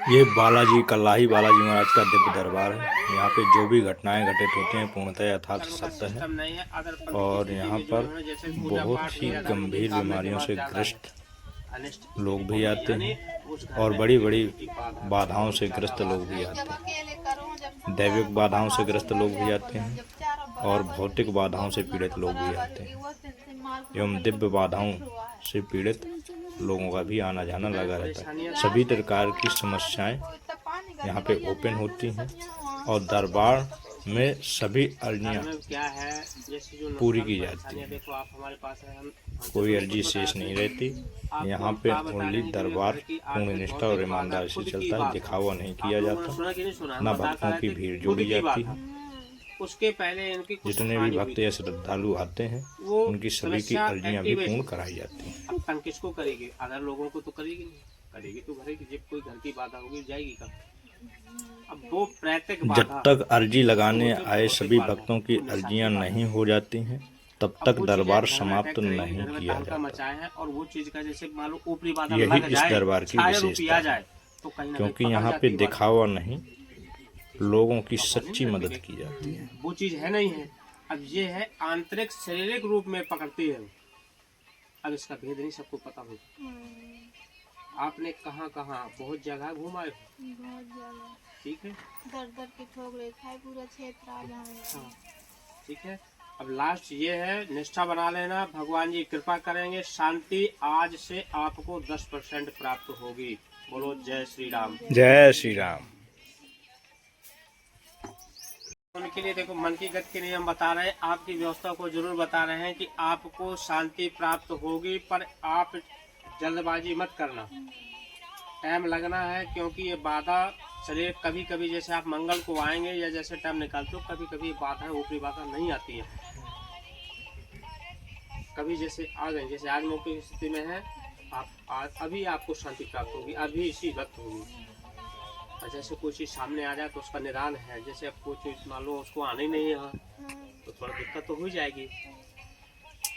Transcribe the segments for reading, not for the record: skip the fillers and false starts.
ये बालाजी कल्लाही बालाजी महाराज का दिव्य दरबार है। यहाँ पे जो भी घटनाएं घटित होती हैं पूर्णतः यथार्थ सत्य है। और यहाँ पर बहुत ही गंभीर बीमारियों से ग्रस्त लोग भी आते हैं और बड़ी बड़ी बाधाओं से ग्रस्त लोग भी आते हैं। दैविक बाधाओं से ग्रस्त लोग भी आते हैं और भौतिक बाधाओं से पीड़ित लोग भी आते हैं एवं दिव्य बाधाओं से पीड़ित लोगों का भी आना जाना लगा रहता है। सभी प्रकार की समस्याएं यहाँ पे ओपन होती हैं और दरबार में सभी अर्जियाँ पूरी की जाती हैं। कोई अर्जी शेष नहीं रहती। यहाँ पे ओनली दरबार पूर्ण निष्ठा और ईमानदारी से चलता है। दिखावा नहीं किया जाता, न भक्तों की भीड़ जोड़ी जाती है। उसके पहले इनकी जितने भी भक्त या श्रद्धालु आते हैं उनकी सभी की अर्जियां भी पूर्ण कराई जाती हैं। अब तंग किसको करेगी? अदर लोगों को तो करेगी नहीं, करेगी तो करेगी। जब कोई घर की बाधा होगी जाएगी कब? अब वो प्रत्येक जब तक अर्जी लगाने आए सभी भक्तों की अर्जियां नहीं हो जाती हैं तब तक दरबार समाप्त नहीं किया जाता। है और वो चीज का जैसे मान लो ऊपरी बाधा यही इस दरबार की विशेषता है, क्योंकि यहाँ पे दिखावा नहीं, लोगों की सच्ची मदद की जाती है। वो चीज है नहीं है। अब ये है आंतरिक शारीरिक रूप में पकड़ती है। अब इसका भेद नहीं सबको पता हो। आपने कहाँ कहाँ बहुत जगह घुमाए हो, ठीक है, दर दर के ठोकरे खाए पूरा क्षेत्र आ जाए। ठीक है। अब लास्ट ये है, निष्ठा बना लेना, भगवान जी कृपा करेंगे, शांति आज से आपको 10% प्राप्त होगी। बोलो जय श्री राम। जय श्री राम। उनके लिए देखो मन की गति के नियम बता रहे हैं, आपकी व्यवस्था को जरूर बता रहे हैं कि आपको शांति प्राप्त होगी, पर आप जल्दबाजी मत करना, टाइम लगना है, क्योंकि ये बाधा शरीर कभी कभी जैसे आप मंगल को आएंगे या जैसे टाइम निकालते हो कभी कभी बाधा ऊपरी बाधा नहीं आती है। कभी जैसे आ गए, जैसे आज मौके की स्थिति में है, आप अभी आपको शांति प्राप्त होगी, अभी इसी वक्त होगी। और जैसे कोई चीज सामने आ जाए तो उसका निदान है। जैसे अब कोई चीज मान लो उसको आने ही नहीं है तो थोड़ा दिक्कत तो हो जाएगी।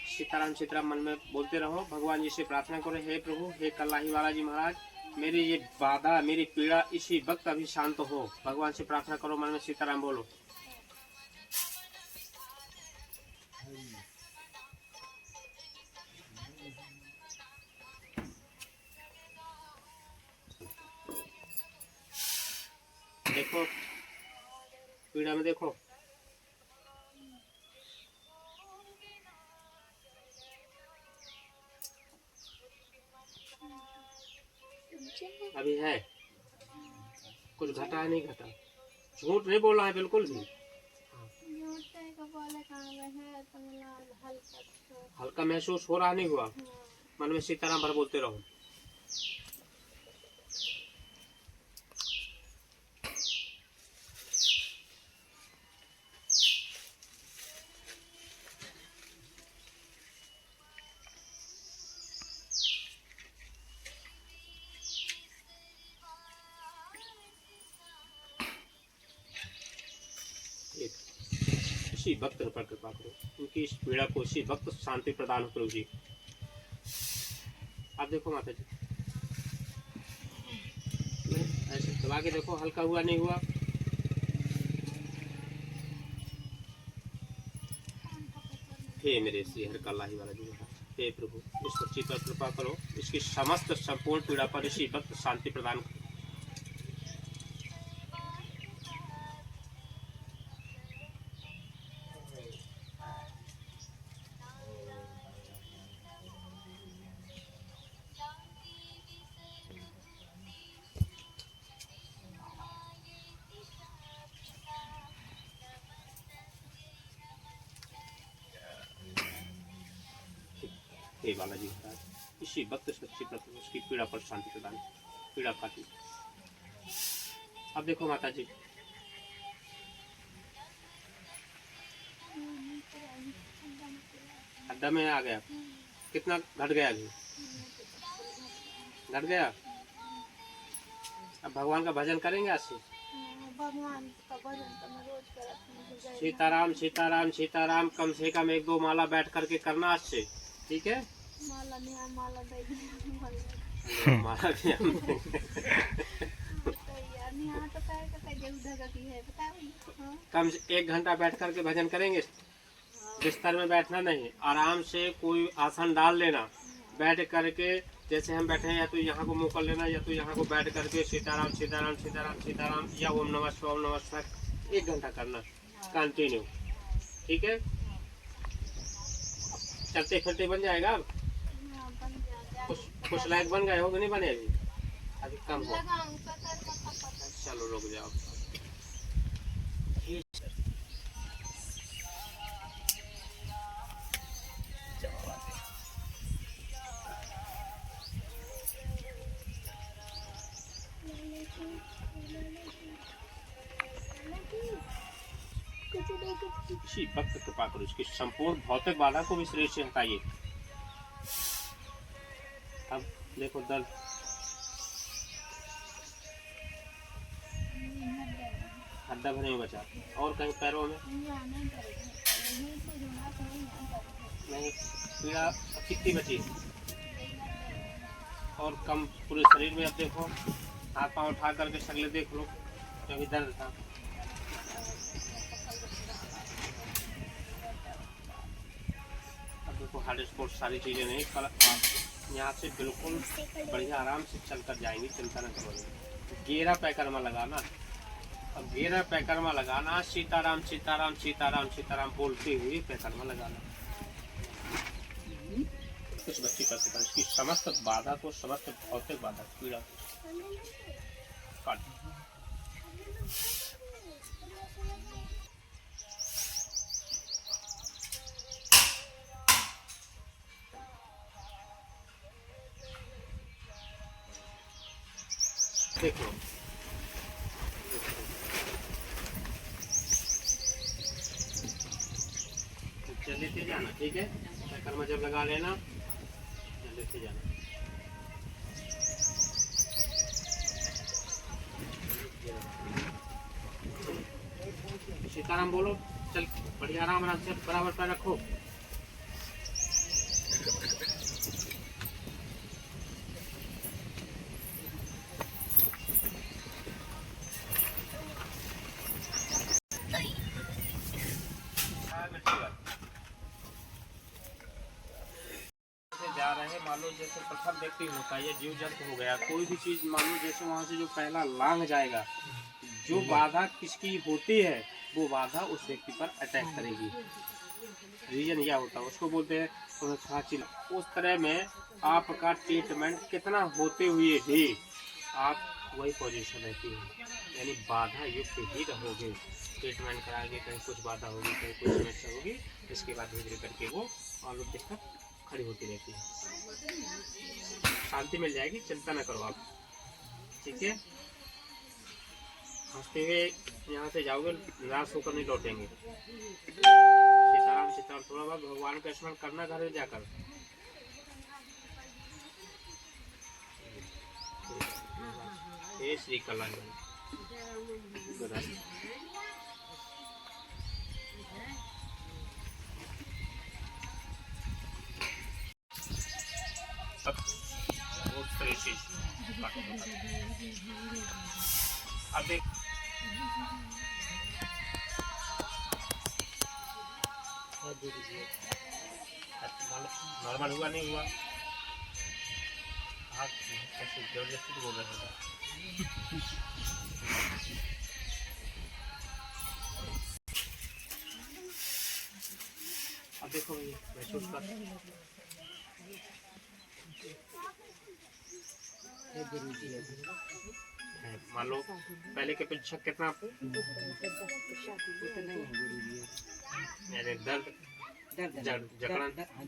सीताराम सीताराम मन में बोलते रहो, भगवान जी से प्रार्थना करो, हे प्रभु, हे कल्लाही बालाजी महाराज, मेरी ये बाधा, मेरी पीड़ा इसी वक्त अभी शांत हो। भगवान से प्रार्थना करो, मन में सीताराम बोलो। देखो पीड़ा में देखो, अभी है, कुछ घटा नहीं घटा, झूठ नहीं बोला है बिल्कुल भी। हल्का महसूस हो रहा नहीं हुआ, मन में सीताराम भर बोलते रहो। इसी वक्त पर कृपा करो, उनकी इस पीड़ा को इसी वक्त शांति प्रदान करो जी। आप देखो माता जी, ऐसे दबा के देखो, हल्का हुआ नहीं हुआ। हे मेरे श्री हर कल्लाही वाला जी, हे प्रभु, इस बच्ची पर कृपा करो, इसकी समस्त संपूर्ण पीड़ा पर इसी वक्त शांति प्रदान करो। हे बालाजी महाराज, इसी वक्त सच्ची प्रभु उसकी पीड़ा पर शांति प्रदान, पीड़ा काटी। अब देखो माता जी, अड्डा में आ गया, कितना घट गया अभी, घट गया। अब भगवान का भजन करेंगे आज से। भगवान का भजन तो मैं रोज करती हूँ। सीताराम सीताराम सीताराम कम से कम 1-2 माला बैठ करके करना आज से, ठीक है। माला नहीं, माला दे माला भी कम से 1 घंटा बैठ करके भजन करेंगे। बिस्तर में बैठना नहीं, आराम से कोई आसन डाल लेना, बैठ करके जैसे हम बैठे हैं, या तो यहाँ को मुँह कर लेना, या तो यहाँ को बैठ करके सीताराम सीताराम सीताराम सीताराम या ओम नमः शिवाय ओम नमः शिवाय 1 घंटा करना कंटिन्यू। ठीक है, चलते फिरते बन जाएगा। अब हाँ, बन जाता है। कुछ लायक बन गए हो कि नहीं बने अभी? अभी कम हो। लगा उनका कर पता। चलो रुक जाओ। इसी भक्त कृपा करो, इसकी संपूर्ण भौतिक बाधा को भी शरीर से हटाइए। अब देखो दर्द, हड्डा भरे में बचा, और कहीं पैरों में नहीं, पीड़ा कितनी बची और कम पूरे शरीर में। अब देखो हाथ पांव उठा करके शक्ल देख लो, कभी दर्द था। अब देखो हार्ड स्पोर्ट सारी चीजें नहीं, कल आप यहाँ से बिल्कुल बढ़िया आराम से चल कर जाएंगे, चिंता न करो। गेरा पैकरमा लगाना, अब गेरा पैकरमा लगाना, सीताराम सीताराम सीताराम सीताराम बोलते हुए पैकरमा लगाना। कुछ बच्ची कर सकता है, इसकी समस्त बाधा को, समस्त भौतिक बाधा पीड़ा काट। देखो चल लेते जाना, ठीक है, पैकरमा जब लगा लेना चल लेते जाना। सीताराम बोलो, चल बढ़िया आराम आराम से बराबर पैर रखो। जा रहे हैं, मान लो जैसे प्रथम व्यक्ति होता है, जीव जंतु हो गया, कोई भी चीज मान लो जैसे वहां से जो पहला लांग जाएगा, जो बाधा किसकी होती है वो बाधा उस व्यक्ति पर अटैक करेगी। रीजन यह होता है, उसको बोलते हैं खांची। उस तरह में आपका ट्रीटमेंट कितना होते हुए भी आप वही पोजीशन रहती है, यानी बाधा युक्त ही रहोगे। ट्रीटमेंट कराएंगे, कहीं कुछ बाधा होगी, कहीं कुछ समस्या होगी, इसके बाद धीरे धीरे करके वो और लोग दिक्कत खड़ी होती रहती है। शांति मिल जाएगी, चिंता न करो आप, ठीक है। हंसते हुए यहाँ से जाओगे, निराश होकर नहीं लौटेंगे। सीताराम सीताराम थोड़ा बहुत भगवान का स्मरण करना घर में जाकर। हे श्री कल्याण। अब देख नॉर्मल हुआ नहीं हुआ, आप ऐसे जबरदस्ती बोल रहे थे। अब देखो भैया महसूस कर, मान लो पहले के अपेक्षा कितना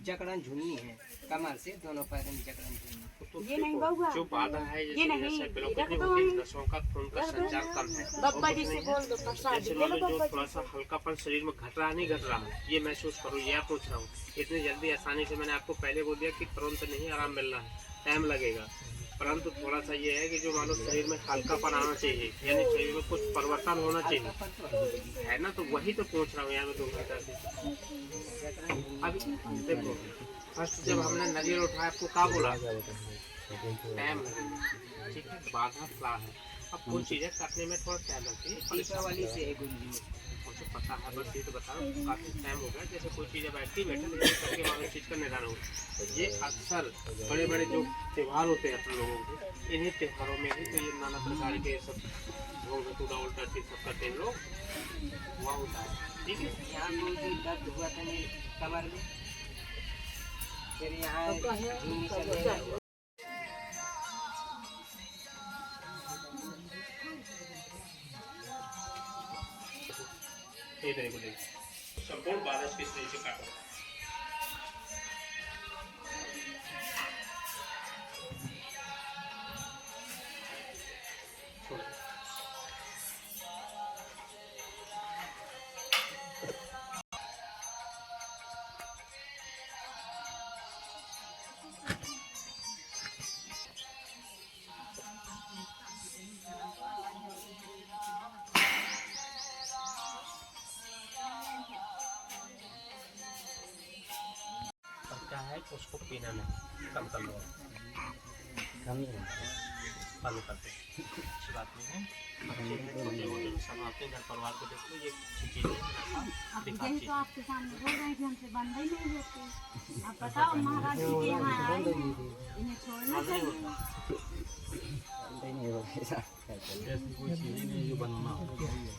जकड़न झुनी है, कमर से दोनों पैर में जकड़न झुनी। तो ये नहीं बउआ, जो बाधा है जैसे पेड़ों की नसों का खून का संचार कम है, जैसे मान लो जो थोड़ा सा हल्कापन शरीर में घट रहा नहीं घट रहा, ये महसूस करो। ये आप पूछ रहा हूँ, इतनी जल्दी आसानी से मैंने आपको पहले बोल दिया कि तुरंत नहीं आराम मिलना है, टाइम लगेगा। परंतु थोड़ा सा ये है कि जो मानो शरीर में हल्कापन आना चाहिए, यानी शरीर में कुछ परिवर्तन होना चाहिए, है ना। तो वही तो पूछ रहा हूँ यार मैं 2 घंटा से। अभी देखो फर्स्ट जब हमने नजर उठाया आपको क्या बोला, टाइम लगेगा, ठीक है, बाधा क्या है। अब कुछ चीजें करने में थोड़ा टाइम लगती है, वाली से है गुरु जी। कुछ पता है, बस ये तो बता रहा हूँ काफ़ी टाइम हो गया। जैसे कोई चीज़ बैठती बैठे लेकिन करके हमारे चीज़ का निदान हो। तो ये अक्सर बड़े बड़े जो त्यौहार होते हैं अपने लोगों के, इन्हीं त्योहारों में ही तो ये नाना प्रकार के सब ढोल धतूरा उल्टा चीज सब करते हैं लोग, हुआ होता है। ठीक है, यहाँ मुझे दर्द हुआ था मेरी कमर में, फिर यहाँ घूम कर ये मेरे को देखो संपूर्ण बारिश किस तरह से काटो। क्या है उसको पीना नहीं, कम कर लो, फॉलो करते अच्छी बात नहीं है। सब अपने घर परिवार को देखो, ये अच्छी चीज़ है। यही तो आपके सामने बोल रहे हैं कि हमसे बंद ही नहीं होती। आप बताओ महाराज जी के यहाँ आए हैं, इन्हें छोड़ना चाहिए।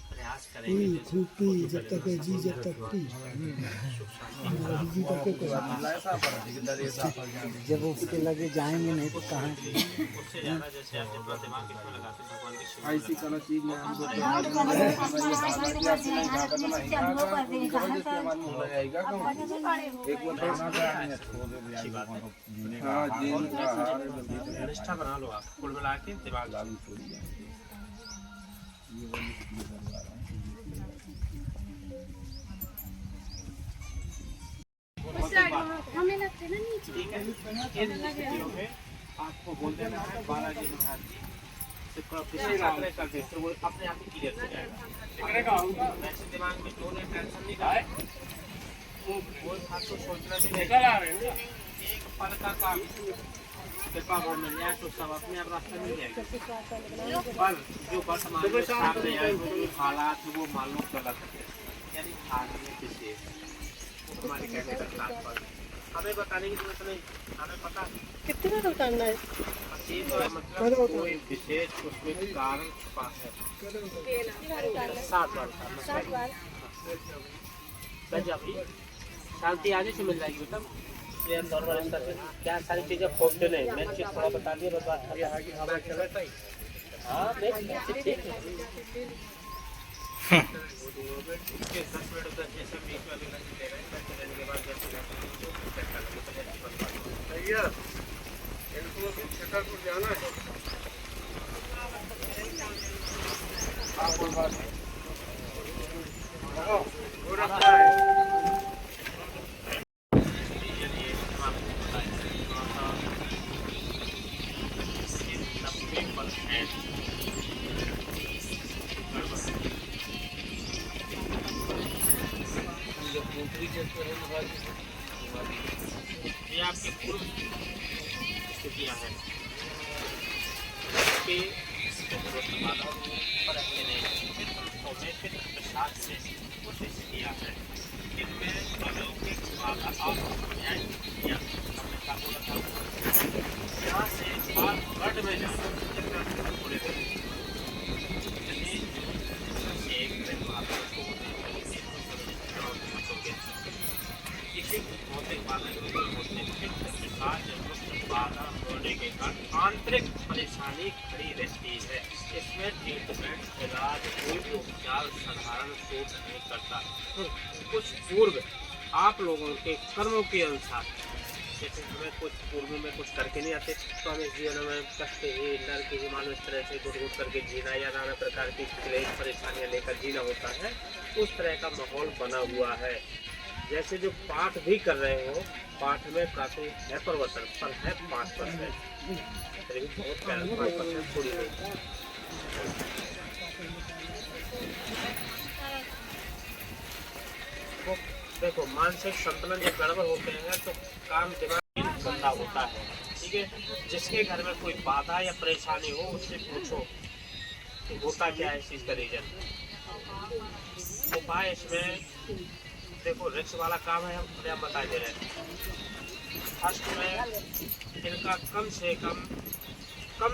प्रयास करेंगे जब तक है जी, जब तक टी जी तक जब उसके लगे जाएंगे नहीं तो कहाँ उससे ज़्यादा जैसे आप अपना दिमाग इसमें लगाते हैं भगवान की ऐसी करना चीज में हम अच्छी बात है। निष्ठा बना लो आप, कुल मिला के दिमाग हमें लगता है ना नीचे ठीक है। इन स्थितियों में आपको बोल देना है बालाजी महाराज जी से कर दे, तो वो अपने आप ही क्लियर हो जाएगा। वैसे दिमाग में जो टेंशन नहीं लाए वो आपको सोचना भी नहीं। एक पल का काम कृपा हो मिल जाए तो सब अपने आप रास्ता मिल जाएगा। पर जो वर्तमान में सामने आए वो हालात वो मालूम गलत है, यानी आदमी किसी हमारे कहने का तात्पर्य हमें बताने की जरूरत नहीं, हमें पता कितना तो करना है। मतलब कोई विशेष उसमें कारण छुपा है। 7 बार जब शांति आगे से मिल जाएगी बेटा। इसलिए हम नॉर्मल स्तर पे क्या सारी चीजें खोजते नहीं, मैं चीज थोड़ा बता दिया बस बात खत्म। हाँ ठीक है। छतरपुर जाना है। ये आपकी पूर्व स्थितियाँ हैं कि प्रसाद से कुछ स्थितियाँ हैं जिनमें अलौकिक बाधा और यहाँ से गढ़ में जाना पूरे दिन होने के कारण आंतरिक परेशानी खड़ी रहती है। इसमें ट्रीटमेंट इलाज कोई भी उपचार साधारण सूट नहीं करता। कुछ पूर्व आप लोगों के कर्मों के अनुसार, जैसे हमें कुछ पूर्व में कुछ करके नहीं आते तो हमें जीवन में कष्ट ही डर के ही मानो इस तरह से घुट घुट करके जीना या नाना प्रकार की क्लेश परेशानियाँ लेकर जीना होता है। उस तरह का माहौल बना हुआ है। जैसे जो पाठ भी कर रहे हो, पाठ में काफी है परिवर्तन, पर है 5%, लेकिन बहुत प्यारा 5% थोड़ी नहीं। तो देखो मानसिक संतुलन जब गड़बड़ होते हैं तो काम दिमाग गंदा होता है। ठीक है, जिसके घर में कोई बाधा या परेशानी हो उससे पूछो कि होता क्या है इस चीज का रीजन। उपाय इसमें देखो रिक्स वाला काम है, हम बता दे रहे हैं। फर्स्ट में इनका कम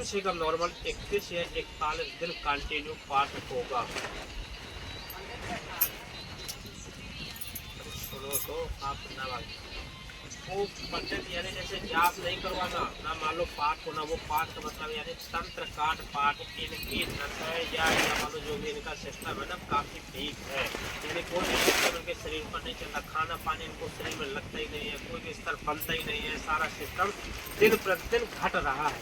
से कम नॉर्मल 31 या 41 दिन कंटिन्यू पाठ होगा। सुनो तो आप ना वो पंडित यानी जैसे जाप नहीं करवाना ना, मान लो पाठ होना, वो पाठ का मतलब यानी तंत्र काट पाठ इनकी या मान लो जो भी इनका सिस्टम है ना काफी वीक है, यानी कोई भी सिस्टम इनके शरीर पर नहीं चलता, खाना पानी इनको शरीर में लगता ही नहीं है, कोई भी स्तर बनता ही नहीं है, सारा सिस्टम दिन प्रतिदिन घट रहा है,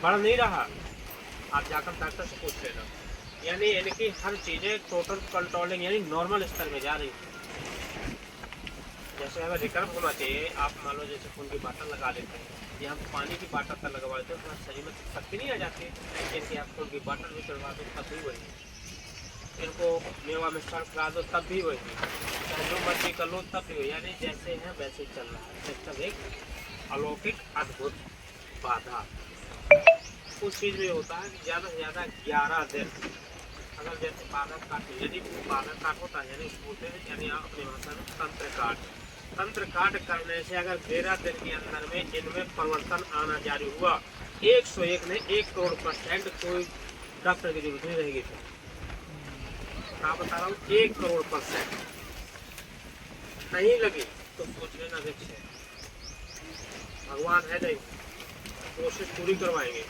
बढ़ नहीं रहा। आप जाकर डॉक्टर से पूछ लेना, यानी इनकी हर चीजें टोटल कंट्रोलिंग यानी नॉर्मल स्तर में जा रही है। जैसे हमें रिकर्व होना चाहिए, आप मान लो जैसे खून की बाटल लगा लेते हैं या हम पानी की बाटल तक लगवा देते हैं, तो शरीर में शक्ति नहीं आ जाती, लेकिन आप खून की बाटल भी चढ़वा दो तब भी वही, इनको मेवा मिश्रण खिला दो तब भी वही, चाहे जो मर्जी कर लो तब भी वही, यानी जैसे हैं वैसे ही चल रहा है सिस्टम। एक अलौकिक अद्भुत बाधा उस चीज़ में होता है कि ज़्यादा से ज़्यादा 11 दिन अगर जैसे बाधा काट, यदि बाधा काट होता है यानी बोलते हैं, यानी आप अपनी भाषा में तंत्र काट करने से अगर 13 दिन के अंदर में इनमें परिवर्तन आना जारी हुआ, 101 ने 1 करोड़% कोई डॉक्टर की जरूरत नहीं रहेगी। तो मैं बता रहा हूँ 1 करोड़% नहीं लगी तो सोच लेना देखिए भगवान है नहीं, कोशिश पूरी करवाएंगे।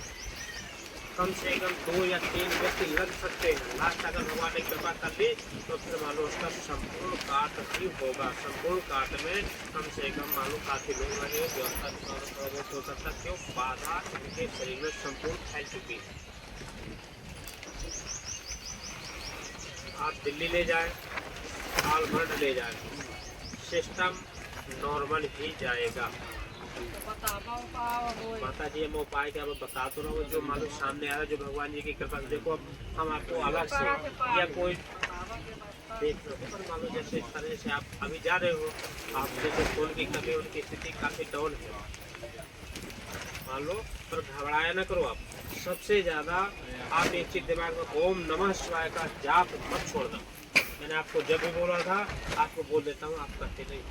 कम से कम 2 या 3 व्यक्ति लग सकते हैं, लास्ट अगर भगवान ने कृपा कर ली तो फिर मान लो उसका संपूर्ण काट ही होगा। संपूर्ण काट में कम से कम मान लो काफी लोग लगे, व्यवस्था हो सकता है, क्यों बाधा इनके शरीर में संपूर्ण फैल चुकी है। आप दिल्ली ले जाए, साल भर ले जाए, सिस्टम नॉर्मल ही जाएगा। माता जी हम उपाय क्या मैं बता तो रहा हूँ, जो मालूम सामने आ रहा है, जो भगवान जी की कृपा से। देखो अब हम आपको अलग से या कोई देख लो, पर मान लो जैसे इस तरह से आप अभी जा रहे हो, आप जैसे खून की कमी, उनकी स्थिति काफी डाउन है मान लो, पर घबराया ना करो। आप सबसे ज्यादा आप एक चीज दिमाग में, ओम नमः शिवाय का जाप मत छोड़ दो। मैंने आपको जब भी बोला था, आपको बोल देता हूँ, आप करते नहीं।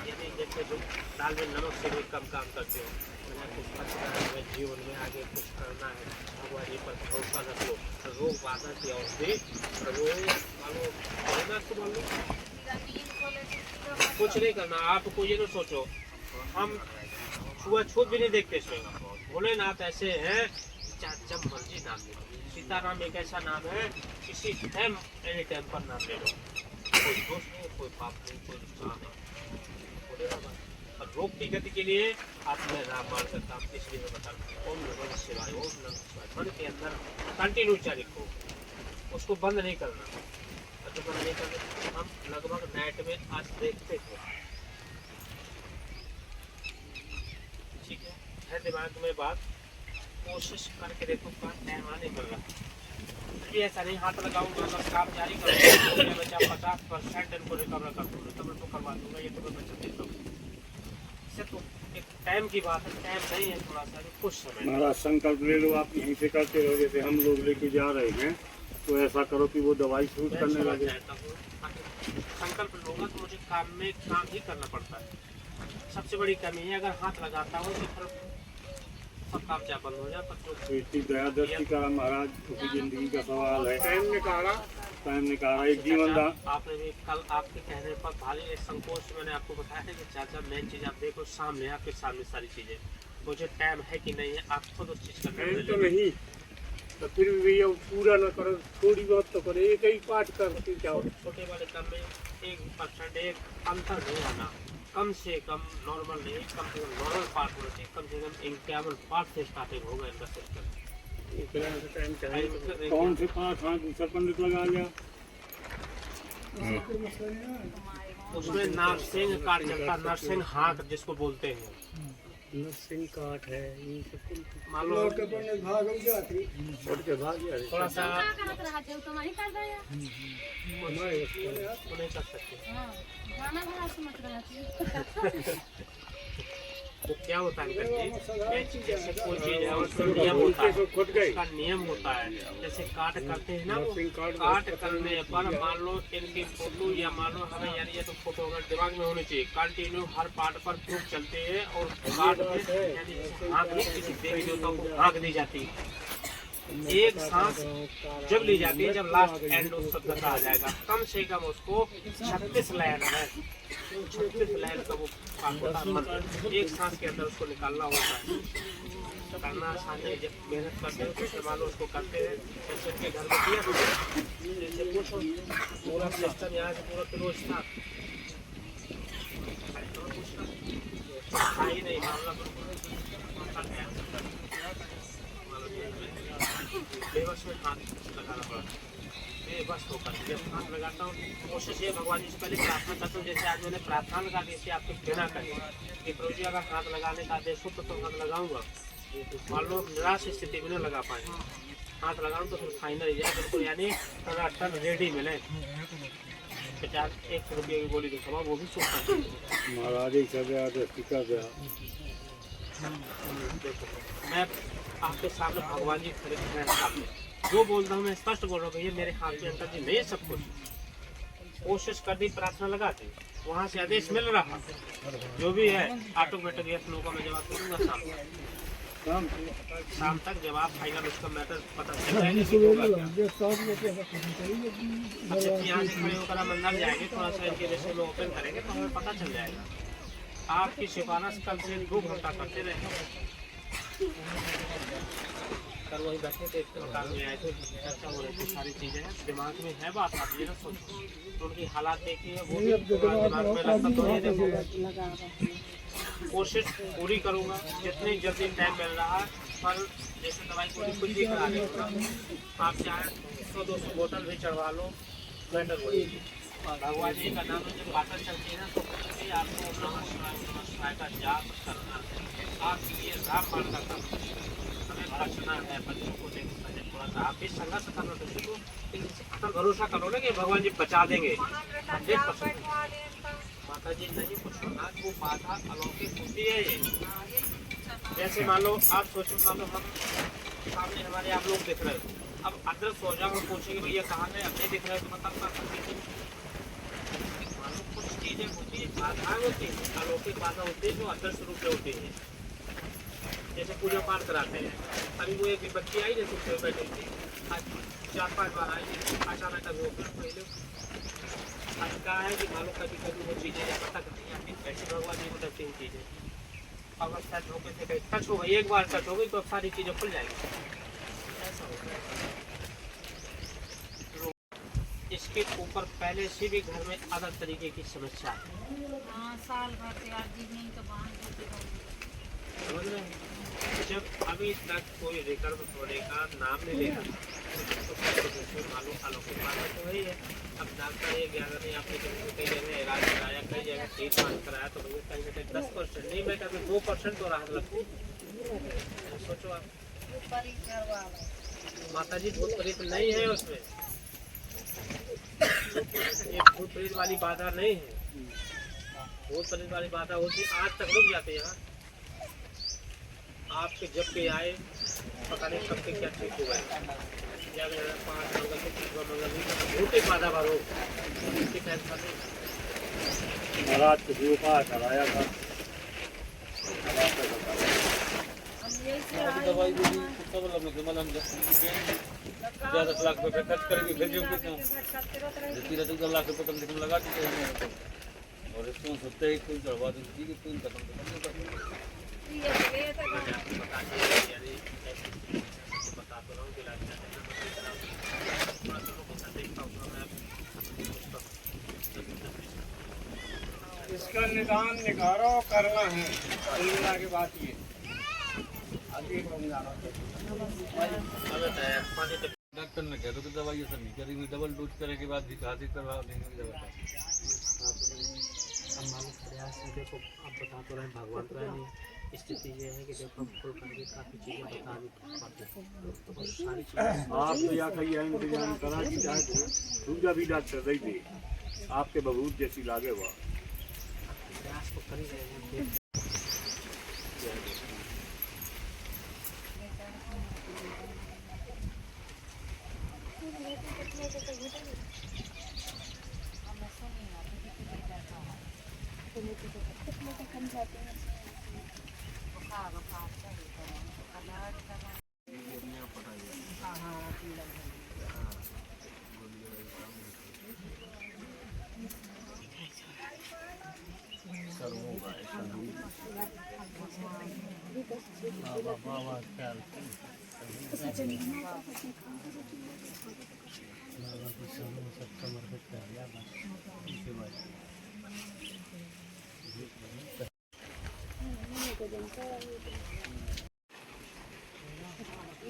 यदि जैसे जो दाल में नमक से भी कम काम करते हो, मैंने कुछ करना है जीवन में, आगे कुछ करना है, भगवान जी पर भरोसा रख लो, रोग बाधा की औषधि रोग मानो कुछ नहीं करना। आपको ये तो सोचो, हम छुआछूत भी नहीं देखते इसमें। भोलेनाथ ऐसे हैं, जब मर्जी नाम ले लो। सीताराम एक ऐसा नाम है, किसी टाइम एनी टाइम पर नाम ले लो, कोई दोष नहीं, कोई पाप नहीं, कोई नुकसान नहीं। और रोग की गति के लिए आप मैं रामायण करता हूँ, इसलिए मैं बता रहा हूँ, ओम नमः शिवाय, ओम नमः शिवाय मन के अंदर कंटिन्यू रखो, उसको बंद नहीं करना। और जो बंद नहीं करना, हम लगभग नेट में आज देखते थे, ठीक है दिमाग में बात, कोशिश करके देखो, टाइम नहीं मिल रहा। ऐसा नहीं हाथ लगाऊंगा, बस काम जारी करूँगा, बच्चा 50% इनको रिकवर कर दूँगा, रिकवर तो करवा दूँगा, ये तो मैं बच्चा देता हूँ। इससे तो एक टाइम की बात है, टाइम नहीं है, थोड़ा सा कुछ समय। महाराज संकल्प ले लो, आप यहीं से करते रहो, जैसे हम लोग लेके जा रहे हैं, तो ऐसा करो कि वो दवाई शूट करने लगे। संकल्प लूँगा तो मुझे काम में काम ही करना पड़ता है। सबसे बड़ी कमी है, अगर हाथ लगाता हूँ तो फिर सब काम चाह बंद हो जाए। तो इतनी दया दृष्टि का महाराज की जिंदगी का सवाल है। टाइम निकाला एक जीवन दान। आपने भी कल आपके कहने पर भारी संकोच मैंने आपको बताया है कि चाचा मेन चीज आप देखो सामने, आपके सामने सारी चीजें, मुझे टाइम है कि नहीं है, आप खुद उस चीज का टाइम तो नहीं, तो फिर भी भैया पूरा न करो, थोड़ी बहुत तो करो, एक ही पाठ करके जाओ। छोटे वाले काम में 1% एक अंतर नहीं आना, कम से कम नॉर्मल नहीं, कम से कम नॉर्मल पार्ट होना चाहिए, कम से कम 51 पार्ट से स्टार्टिंग होगा इनका सिस्टम। कौन से पाठ? हाँ दूसरा पंडित लगा लिया, उसमें नरसिंह काट चलता, नरसिंह हाथ जिसको बोलते हैं, नरसिंह काठ है, ये सब मान लो भाग गया थोड़ा सा तुम्हारी कर रहे हैं नहीं कर सकते। गाना भरा समझ रहा वो क्या होता है अंकल जी, जैसे कोई चीज है उसका नियम होता है, उसका नियम होता है। जैसे काट करते हैं ना, काट करने पर मान लो इनकी फोटो या मान लो हमें यानी ये तो फोटो अगर दिमाग में होनी चाहिए, कंटिन्यू हर पार्ट पर प्रूफ चलते हैं और काट में यानी हाँक नहीं, किसी देवी देवता को हाँक दी जाती है। एक सांस जब ली जाती है, जब लास्ट एंड उस तक आ जाएगा, कम से कम उसको 36 लहर है, 36 लहर का वो मंत्र एक सांस के अंदर उसको निकालना होता है। करना आसान है, जब मेहनत करते हैं तो मान लो उसको करते हैं, जैसे उनके घर में किया जैसे कुछ पूरा सिस्टम यहाँ से पूरा रोज था नहीं मामला बेबस में हाथ लगाना पड़ा, बेबस होकर जब हाथ लगाता हूँ कोशिश ये भगवान जी से पहले प्रार्थना करता हूँ। जैसे आज मैंने प्रार्थना लगा दी थी आपको कहना करें कि प्रभु जी अगर हाथ लगाने का आदेश हो तो हाथ लगाऊंगा, मान लो निराश स्थिति में न लगा पाए, हाथ लगाऊँ तो फिर फाइनल ही जाए बिल्कुल, यानी टन रेडी मिले। 50-100 रुपये की गोली दूँगा वो भी सोचता है महाराज ही कर गया तो टिका गया। देखो मैं आपके सामने भगवान जी खड़े हैं सामने, जो बोलता हूँ मैं स्पष्ट बोल रहा हूँ भैया मेरे हाथ में अंतर जी नहीं है सब कुछ। कोशिश कर दी, प्रार्थना लगा दी, वहाँ से आदेश मिल रहा, जो भी है ऑटोमेटिक ये लोगों में जवाब दूंगा शाम तक जवाब फाइनल उसका मैटर पता चल जाएगा। यहाँ से खड़े होकर हम अंदर जाएंगे, थोड़ा सा इनके विषय में ओपन करेंगे तो हमें पता चल जाएगा। आपकी सिफारिश कल से 2 घंटा करते रहेंगे। कल वही बैठे थे, मकान में आए थे, चर्चा हो रही थी, सारी चीजें हैं दिमाग में है, बात आप ये ना सोचो तो उनकी हालात देखिए, वो भी दिमाग में लगता तो ये देखो। कोशिश पूरी करूँगा जितनी जल्दी टाइम मिल रहा है, पर जैसे दवाई को कुछ भी करा देगा, आप चाहे 100-200 बोतल भी चढ़वा लो, बेटर होगी। भगवान जी का नाम जब बातें चलती है ना तो आपको नमः शिवाय का जाप करना है, आपके लिए रामबाण का काम हमें बचना है, बच्चों को देखना है, थोड़ा सा आप भी संघर्ष करना तो सीखो, अगर भरोसा करो ना कि भगवान जी बचा देंगे 100%। माता जी नहीं कुछ होना, वो बाधा अलौकिक होती है ये। जैसे मान लो आप सोचो, मान लो हम सामने हमारे आप लोग दिख रहे हो, अब अदृश्य हो जाओ, पूछेंगे भैया कहाँ है, अब नहीं दिख रहे तो मतलब कुछ चीजें होती है, बाधाएं होती है, अलौकिक बाधा होती है जो अदृश्य रूप में होती है। जैसे पूजा पाठ कराते हैं, अभी वो एक बच्ची आई जैसे उसमें बैठी थी, 4-5 बार आई, अचानक अभी पहले आज कहा है कि मालूम कभी कभी वो चीज़ें पता करती हैं, ऐसे भगवान जी को करती हैं चीज़ें, अगर टच हो गई थे टच हो गई, एक बार टच हो गई तो अब सारी चीज़ें खुल जाएंगी, ऐसा होता है। इसके ऊपर पहले से भी घर में अलग तरीके की समस्या है, हाँ साल भर से 8 दिन नहीं तो बाहर समझ रहे हैं। जब अभी तक कोई रिकर्व होने का नाम नहीं लेगा तो मालूम अलौकिक बात तो वही है। अब डॉक्टर ये ज्ञान नहीं, आपने कई जगह इलाज कराया, कई जगह ट्रीटमेंट कराया, तो भैया कहीं ना कहीं 10% नहीं, मैं कभी 2% तो राहत लगती। सोचो आप, माता जी भूत प्रेत नहीं है उसमें, ये भूत प्रेत वाली बाधा नहीं है। भूत प्रेत वाली बाधा होती आज तक रुक जाते हैं यहाँ, आपके जब के आए पता नहीं कब के क्या ठीक हो गए, 5 मंगल से 3 मंगल भूत बाधा भरो महाराज किसी उपाय कराया था, दवाई भी सब मतलब 10 लाख रुपये खर्च करेंगे, फिर जो कितना 13 लाख रुपये कम से कम लगा चुके हैं, और रिस्पॉन्स होते ही कोई करवा देंगे कि कोई खत्म इसका निदान निखारो करना है, मिला के बात ये डॉक्टर ने कह दो कि दवाई असर नहीं करेगी, डबल डोज करने के बाद भी खांसी करवा देंगे दवा। देखो आप बता तो रहे भगवान तो नहीं, स्थिति ये है कि देखो हम खुल करके काफ़ी चीज़ें बता भी पाते हैं, तो सारी चीज़ें आप तो या कहीं इंतजाम करा कि चाहे दूसरा भी डॉक्टर दे दे, आपके बबूत जैसी लागे हुआ प्रयास तो कर ही रहे हैं।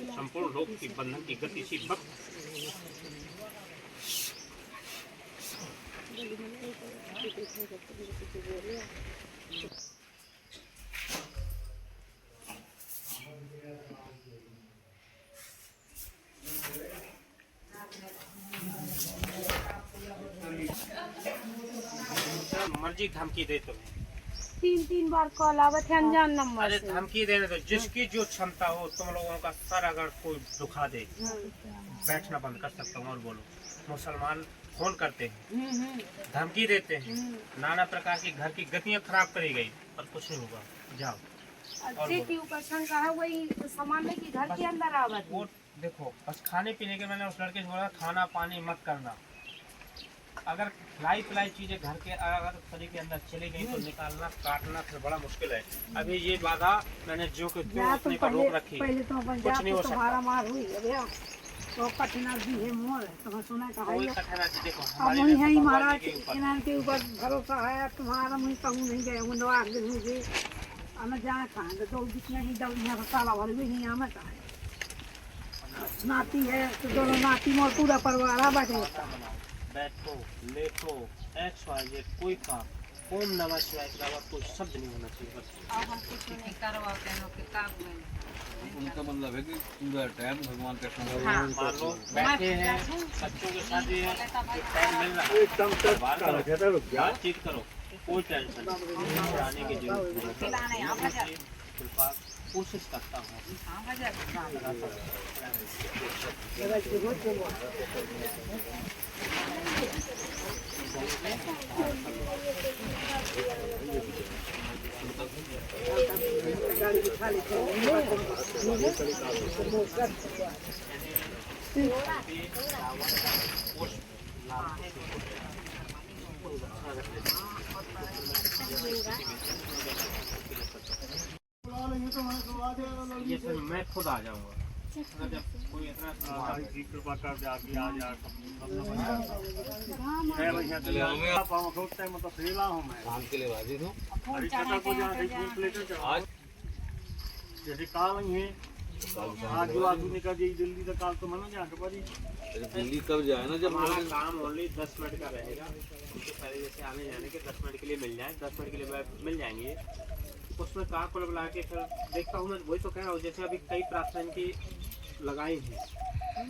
संपूर्ण रोग की बंधन की गतिशील वक्त मर्जी धमकी दे तुम्हें, 3 बार कॉल आवत है अनजान नंबर अरे से। धमकी देने तो जिसकी जो क्षमता हो, तुम लोगों का सर अगर कोई दुखा दे, बैठना बंद कर सकता हूँ और बोलो। मुसलमान फोन करते हैं, धमकी देते हैं, नाना प्रकार की घर की गतियाँ खराब करी गई, पर कुछ नहीं होगा, जाओ। अच्छे के ऊपर शंका है, वही सामान लेके घर के अंदर आवत है। वो देखो, बस खाने पीने के, मैंने उस लड़के से बोला खाना पानी मत करना। अगर खिलाई पिलाई चीजें घर के अगर शरीर के अंदर चली गई तो निकालना काटना फिर बड़ा मुश्किल है। अभी ये बाधा मैंने जो कि दो अपने का रोक रखी, पहले तो अपन कुछ नहीं हो सकता। तुम्हारा मार हुई है भैया, तो कठिना भी है मोर, तो सुना कहा कोई है कठिनाई नहीं, देखो अब हमारे वही लिए है तो भगवान महाराज जी के ऊपर। इन्हन के ऊपर भरोसा है तुम्हारा। मुझे कहूँ नहीं गए हूँ दवा दिन मुझे हमें जाए खाए तो दो जितने ही दल यहाँ पर ताला भर भी नहीं हमें कहा नाती है तो दोनों नाती मोर पूरा परिवार आ बैठे। बैठो लेटो एक्स वाई जेड कोई काम, ओम नमः शिवाय के अलावा कोई शब्द नहीं होना चाहिए बस। उनका मतलब है कि पूरा टाइम भगवान का संग मान लो बैठे हैं बच्चों के साथ भी है, टाइम मिल रहा है एकदम बात करो, कहता रुक जा। बातचीत करो, कोई टेंशन नहीं, घबराने की जरूरत नहीं। कृपा कोशिश करता हूँ। ये फिर मैं खुद आ जाऊंगा अगर जब कोई इतना हमारी जी कृपा कर दे आगे आ जा मैं भैया चले पाऊँ रोड टाइम मतलब फ्रीला हूँ मैं काम के लिए बाजी दो अरे चाचा को जहाँ से फूल लेकर चलो आज जैसे काल ही है आज जो आदमी निकल जाए दिल्ली तो काल तो मना जाके पड़ी दिल्ली कब जाए ना जब हमारा काम ओनली 10 मिनट का रहेगा। उसके पहले जैसे आने जाने के 10 मिनट के लिए मिल जाए, 10 मिनट के लिए मिल जाएंगे। उसमें कार को बुला के फिर देखता हूँ मैं, वही तो कह रहा हूँ जैसे अभी कई प्रार्थना की लगाई हैं,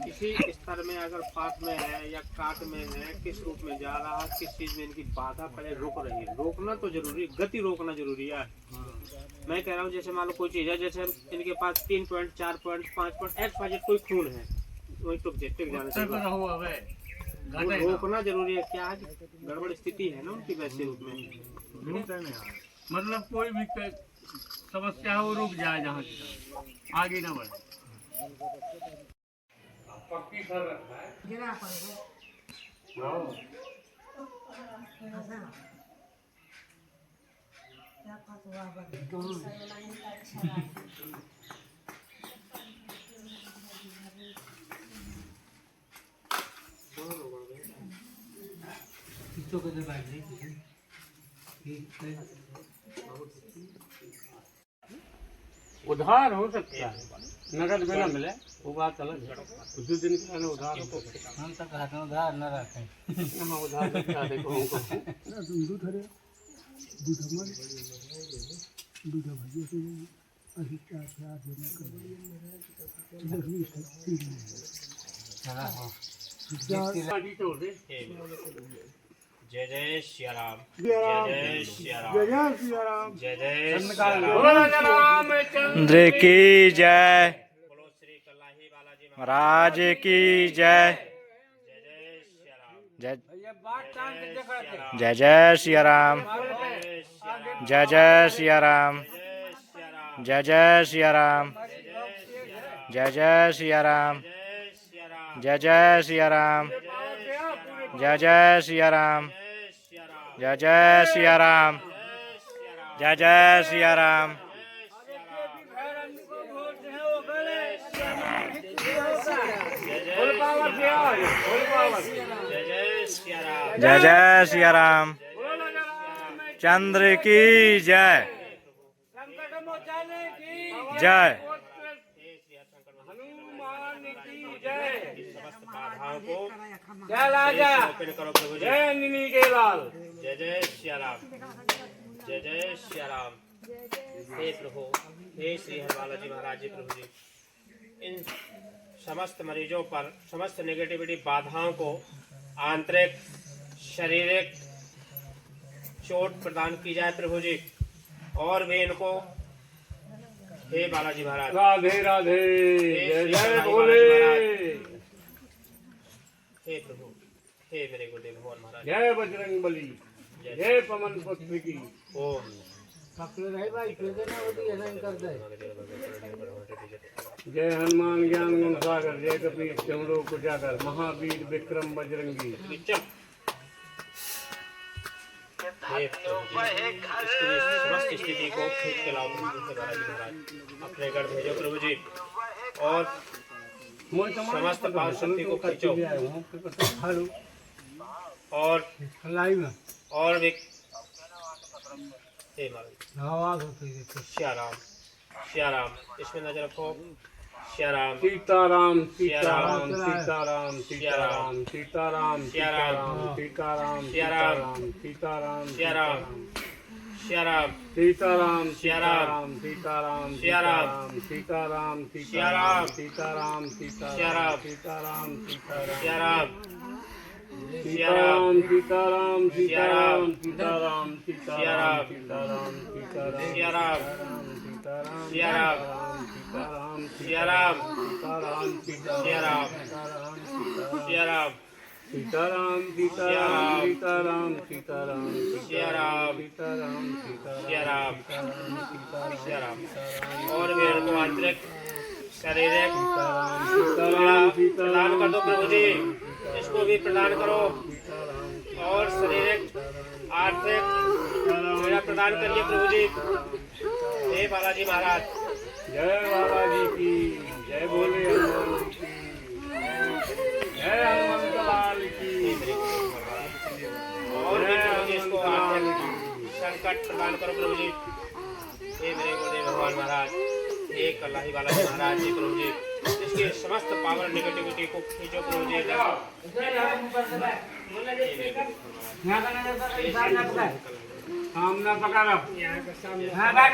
किसी स्तर में अगर पाप में है या काट में है, किस रूप में जा रहा है, किस चीज में इनकी बाधा पहले रुक रही है। रोकना तो जरूरी, गति रोकना जरूरी है। मैं कह रहा हूँ जैसे मान लो कोई चीज है, जैसे इनके पास 3 point 4 point 5 point X Y Z कोई खून है, वही तो टिक जाने से वो रोकना जरूरी है। क्या है गड़बड़ स्थिति है ना उनकी वैसे रूप में, मतलब कोई भी समस्या हो रुक जाए जहाँ आगे ना बढ़े। पक्की सर रखना है उधार हो सकता है, नगद में ना मिले वो बात अलग है। कुछ दिन के लिए उधार हो सकता है। हम तो कहते हैं उधार न रखें, हम उधार लेके देखो दूध हरे दूध हमारे दूध भैया से अभी क्या क्या देना कर लकड़ी शक्ति जय जय श्री राम, जय जय श्री राम, जय श्री राम जय जय श्री राम। चंद्र की जय, बोलो श्री कल्लाही बालाजी महाराज की जय। जय जय जय ये बात टांग के देखा थे जय जय सिया राम, जय जय सिया राम, जय जय सिया राम, जय जय सिया राम, जय जय सिया राम, जय जय सिया राम, जय जय सिया राम, जय जय सिया राम, जय जय सिया राम, चंद्र की जय, जय हनुमान की जय, समस्त बाधाओं को जय राजा, ओपन करो प्रभु जी। जय निनी के लाल, जय जय सिया राम, जय जय सिया राम। हे प्रभु, हे श्री हरवाला जी महाराज जी प्रभु जी, इन समस्त मरीजों पर समस्त नेगेटिविटी बाधाओं को आंतरिक शारीरिक चोट प्रदान की जाए प्रभु जी, और भी इनको हे बालाजी महाराज, राधे राधे, जय जय भोले, हे प्रभु, हे मेरे गुरुदेव भगवान महाराज, जय बजरंग बली, जय पवन पुत्र की। ओम जय हनुमान ज्ञान गुण सागर, जय कपीश चमरो कुजागर, महावीर विक्रम बजरंगी। हे प्रभु जी, इसकी समस्त स्थिति को खींच के लाओ प्रभु जी बालाजी महाराज, अपने घर भेजो प्रभु जी, और समस्त पावर शक्ति को खींचो, और भी हे महाराज, श्या राम, श्या राम, इसमें नजर रखो, श्या राम, सीताराम सीताराम सीताराम सीताराम सीताराम सीताराम सीताराम सीताराम सीताराम श्या राम, श्या राम, सीताराम सीताराम, सीताराम सीताराम, सीताराम सीताराम, सीताराम सीताराम, सीताराम श्या राम, सीताराम सीताराम सीताराम सीताराम सीताराम सीताराम, सीताराम सीताराम सीताराम, सीताराम सीताराम श्या सीताराम राम, सीताराम श्या राम, सीताराम श्या सीताराम राम, सीताराम श्या राम, सीताराम सीताराम श्या राम, सीताराम श्या राम, और भी इनको आंतरिक शारीरिक सीताराम प्रदान कर दो प्रभु जी, इसको भी प्रदान करो, और शारीरिक आर्थिक पीड़ा प्रदान करिए प्रभु जी। हे बालाजी महाराज, जय बालाजी की जय, बोले हनुमान जी की जय, हनुमंत लाल की और भी प्रभु जी इसको आर्थिक संकट प्रदान करो प्रभु जी। हे मेरे गुरुदेव भगवान महाराज, हे कल्लाही बालाजी महाराज जी प्रभु जी, इसके समस्त पावर नेगेटिविटी को खींचो प्रभु जी। सामना पकड़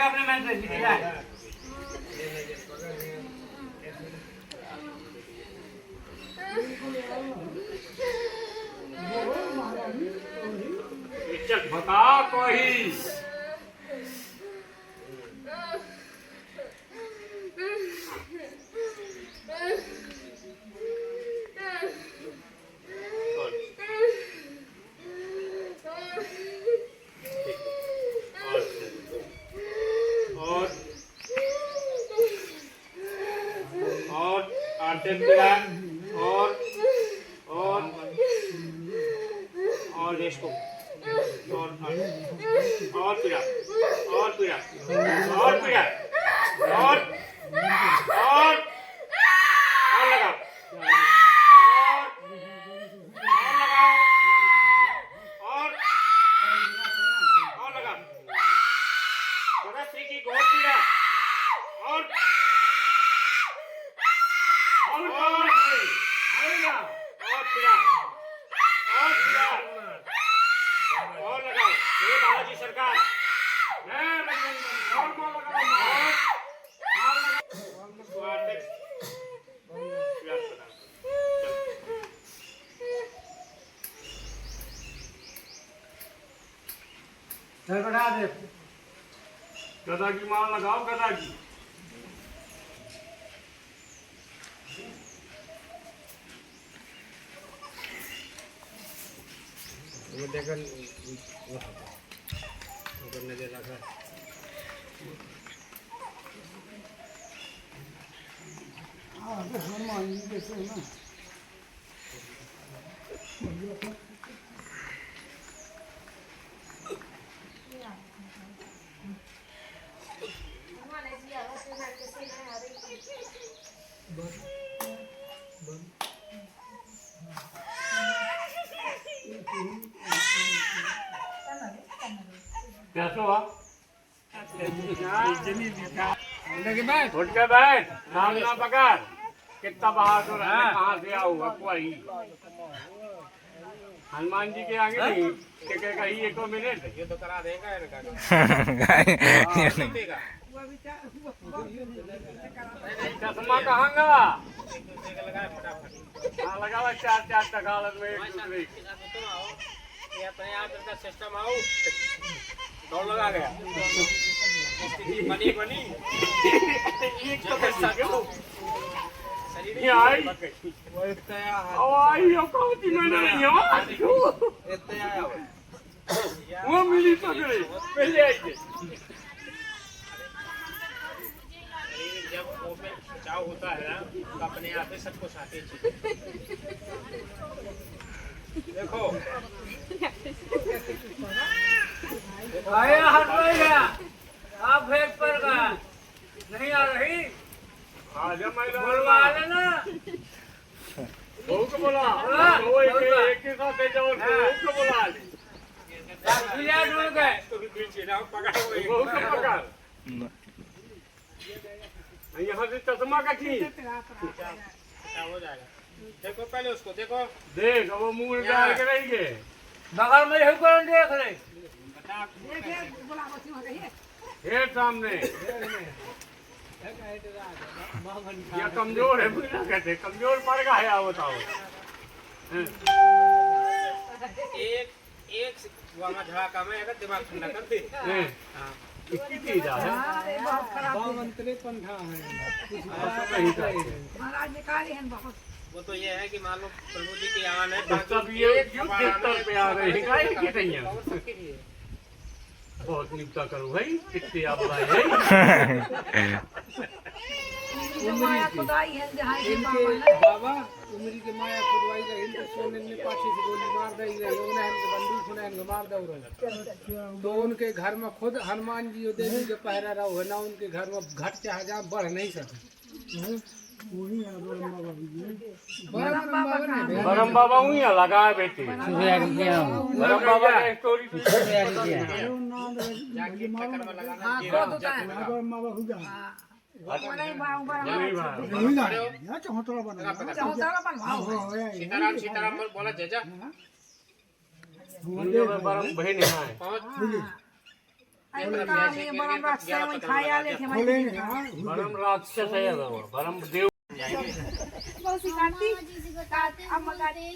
अपने मन से बता कोई और आर्थिक पीड़ा और देश को और पीड़ा और पीड़ा और पीड़ा और लगाओ और लगाओ श्री की घोर पीड़ा और पीड़ा और लगाओ। हे बालाजी सरकार, गदा की माल लगाओ, गदा की देखन ऊपर नजर रखा हनुमान जी जैसे ना कैसे हुआ उठ के बैठ नाम ना पकड़ कितना बहादुर है कहाँ से आओ कोई हनुमान जी के आगे नहीं के कही एक मिनट ये तो करा देगा इनका चश्मा कहाँगा लगाए फटाफट हाँ लगा चार चार तकालत में एक दूसरे की। ये अपने आप इनका सिस्टम आओ दौड़ लगा गया स्थिति बनी बनी एक तो बच्चा के वो शरीर ये आई वो इतना ओ आई यो कौन सी मैंने नहीं हो आया वो मिली पकड़े पहले आई के शरीर जब वो में खिंचाव होता है ना तो अपने आप ही सब कुछ आती है देखो आया हट गया आप फेंक पर गया नहीं आ रही आज मैं बोलवा लेना को बोला वो एक के साथ जाओ को बोला ले ढूंढ गए तो भी पीछे ना पकड़ को पकड़ यहाँ से चश्मा का की क्या हो जाएगा देखो पहले उसको देखो देख वो मुंह डाल के नहीं गए बगल में ही कौन देख ले ये सामने या कमजोर है बिना कहते कमजोर पड़ गया है बताओ एक एक वहाँ झड़ाका में अगर दिमाग ठंडा कर दे हाँ इसकी चीज है बावंतरे पंखा है महाराज निकाले हैं बहुत वो तो ये है कि मान लो प्रभु जी की आन है सब ये युद्ध स्तर पे आ रहे हैं काहे की नहीं है बहुत निपटा करो भाई कितने आप आए माया खुदाई है जहाँ ये इनके बाबा उमरी के माया खुदवाई रही तो सोने ने पाछे से गोली मार रही रही उन्हें हमको बंदूक उन्हें हमको मार दो रही तो उनके घर में खुद हनुमान जी और देवी जो पहरा रहा है ना उनके घर में घट चाहे जहाँ बढ़ नहीं सके वही है बरम बाबा जी बरम बाबा हुई लगा है बेटे बरम बाबा का स्टोरी बरम बाबा हो गया नहीं भाई चौहतरा बना सीताराम सीताराम बोला जजा दुनिया में बरम बहन है बरम राक्षस है बरम देव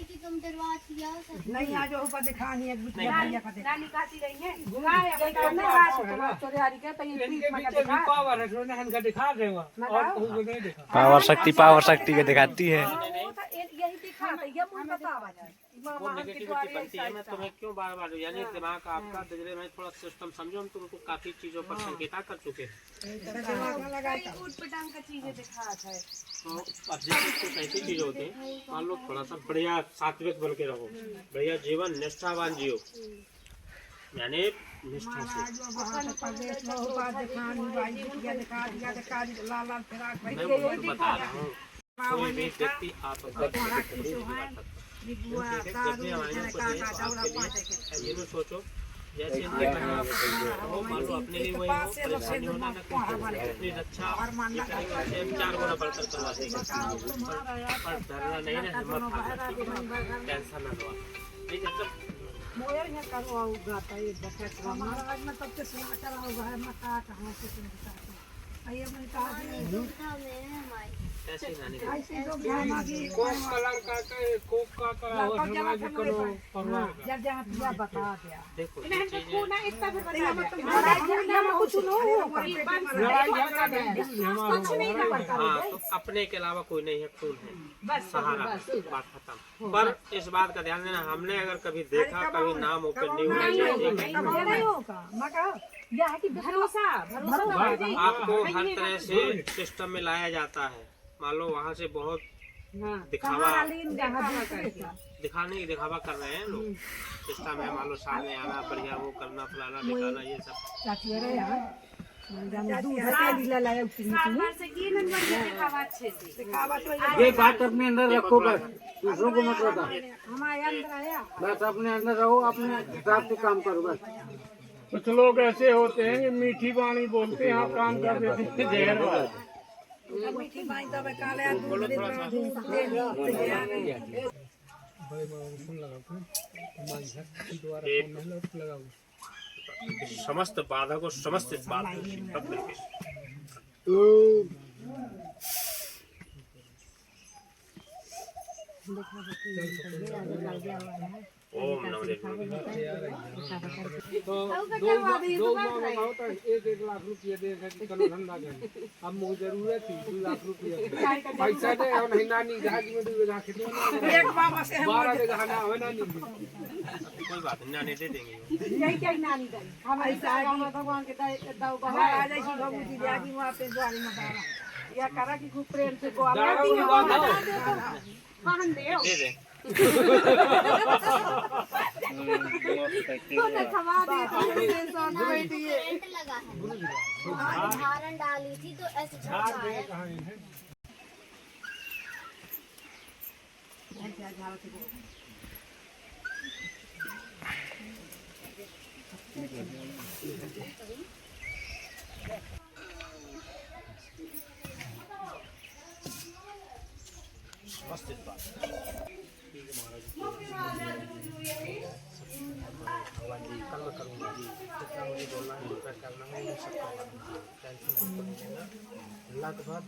कि तुम दरबार किया नहीं आज ऊपर दिखानी है नानी खाती रही है पावर है उन्हें हमको दिखा देगा और को नहीं दिखा पावर शक्ति के दिखाती है यही दिखा ये मुझे बतावा जाए वो नेगेटिविटी बनती है मैं तुम्हें क्यों बार बार यानी दिमाग आपका दजरे में थोड़ा सिस्टम समझो हम तुमको काफी चीजों पर संकेता कर चुके हैं उटपटांग का चीजें दिखा है तो अब जैसे कुछ ऐसी चीजें होती हैं मान लो थोड़ा सा बढ़िया सात्विक बन के रहो बढ़िया जीवन निष्ठावान जियो यानी निष्ठा से मैं आपको बता रहा हूँ कोई भी व्यक्ति आप ये भी सोचो जैसे वो मान लो अपने लिए वही हो परेशानी होना ना अपनी रक्षा चार गुना बढ़कर करवा देगा पर डरना नहीं ना हिम्मत टेंशन ना लो ठीक है जब मोयर में करो होगा तो ये बकत महाराज में तब से सुना करा होगा है मका कहां से तुम बताते आइए मैं कहा में हमारी ऐसे ही नानी ऐसे लोग ड्रामा की कोक कलर का कोक का करा हो समाज करो परवार का जब जहाँ पूरा बता दिया देखो ये चीजें कुछ नहीं लड़ाई झगड़ा नहीं हमारा हाँ तो अपने के अलावा कोई नहीं है, खून है सहारा है, बात खत्म। पर इस बात का ध्यान देना, हमने अगर कभी देखा कभी नाम ओपन नहीं होना चाहिए। भरोसा आपको हर तरह से सिस्टम में लाया जाता है। मान लो वहाँ से बहुत दिखावा दिखावा कर रहे हैं लोग, सिस्टम है, मान लो सामने आना बढ़िया वो करना फलाना दिखाना ये सब। ये बात अपने अंदर रखो बस, दूसरों को मत बताओ। हमारे अंदर आया बस अपने अंदर रहो, अपने हिसाब से काम करो बस। कुछ लोग ऐसे होते हैं कि मीठी वाणी बोलते हैं काम कर देते हैं जहर वाला। मीठी बाई तो काले दूध समस्त बाधा को समस्त बात ओम नमः तो दो माँ बताओ तो 1-1 लाख रुपये दे चलो धंधा करें। अब मुझे जरूरत थी 2 लाख रुपये पैसा दे और नहीं नानी जहाज में 2 बीघा खेती एक बाबा से 12 बीघा ना हो नानी कोई बात नहीं, नानी दे देंगे। यही क्या नानी दे हम ऐसा भगवान के दाव बहा आ जाई छी भगवती जागी वहां पे द्वारी में बारा या करा की खूब प्रेम से गोवा पान दे दे दे खवा दे टेंट लगा है। आज धारण डाली थी तो ऐसे छपा है। भगवान जी कल मैं करूँगा जी, जितना मुझे बोलना है जितना करना है मैं सब करवा टेंशन बिल्कुल नहीं लेना। अल्लाह के बाद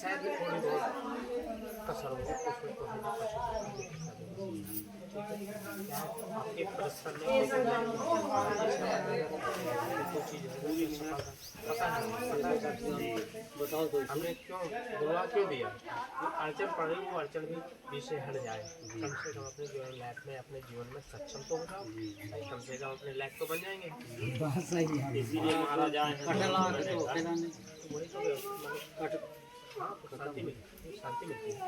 शायद थोड़ी बहुत कसर हो उसमें तो हम आपके परिश्रम में कोई चीज़ जरूरी पता नहीं बताओ तो हमने क्यों दुआ क्यों दिया? वो अड़चन पड़ी, वो अड़चन भी पीछे हट जाए। कम से कम अपने जीवन लाइफ में अपने जीवन में सक्षम तो हो जाओ, कम से कम अपने लायक तो बन जाएंगे। इसीलिए महाराज आए हैं। वही तो शांति मिलती, शांति मिलती है।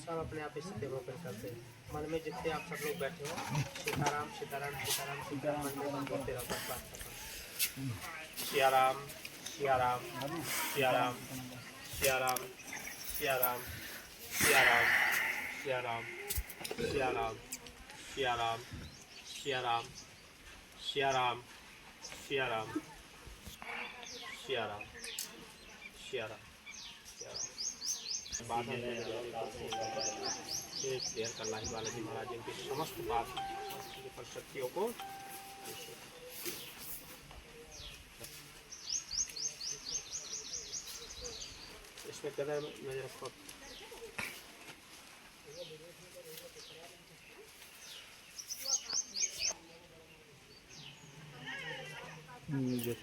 सब अपने आप इस डेवलपमेंट करते हैं। मन में जितने आप सब लोग बैठे हो, सीताराम सीताराम सीताराम सीताराम मन में मन करते रहो, बस बात खत्म। सियाराम सियाराम सियाराम सियाराम सियाराम सियाराम सियाराम सियाराम सियाराम सियाराम सियाराम सियाराम सियाराम सियाराम बात है क्लियर कर लाही बालाजी महाराज जी की समस्त बात पर शक्तियों को इसमें कदर नजर रखो।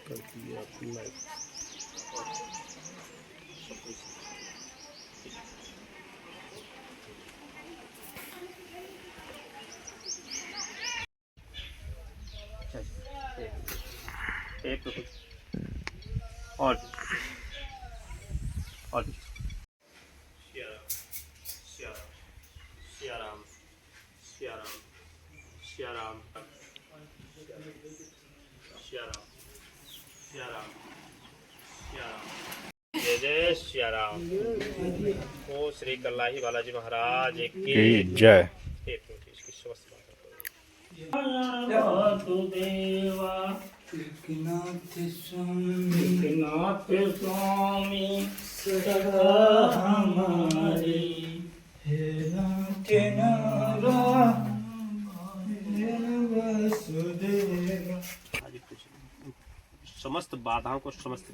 कर दिया एक और सियाराम सियाराम सियाराम सियाराम सियाराम सियाराम जय जय सियाराम। ओ श्री कल्लाही बालाजी महाराज की जय। एक मिनट इसकी स्वस्थ बात देवा एकनाथ स्वामी सदा हमारी है नाथ किनारा वसुदेवा। समस्त बाधाओं को समस्त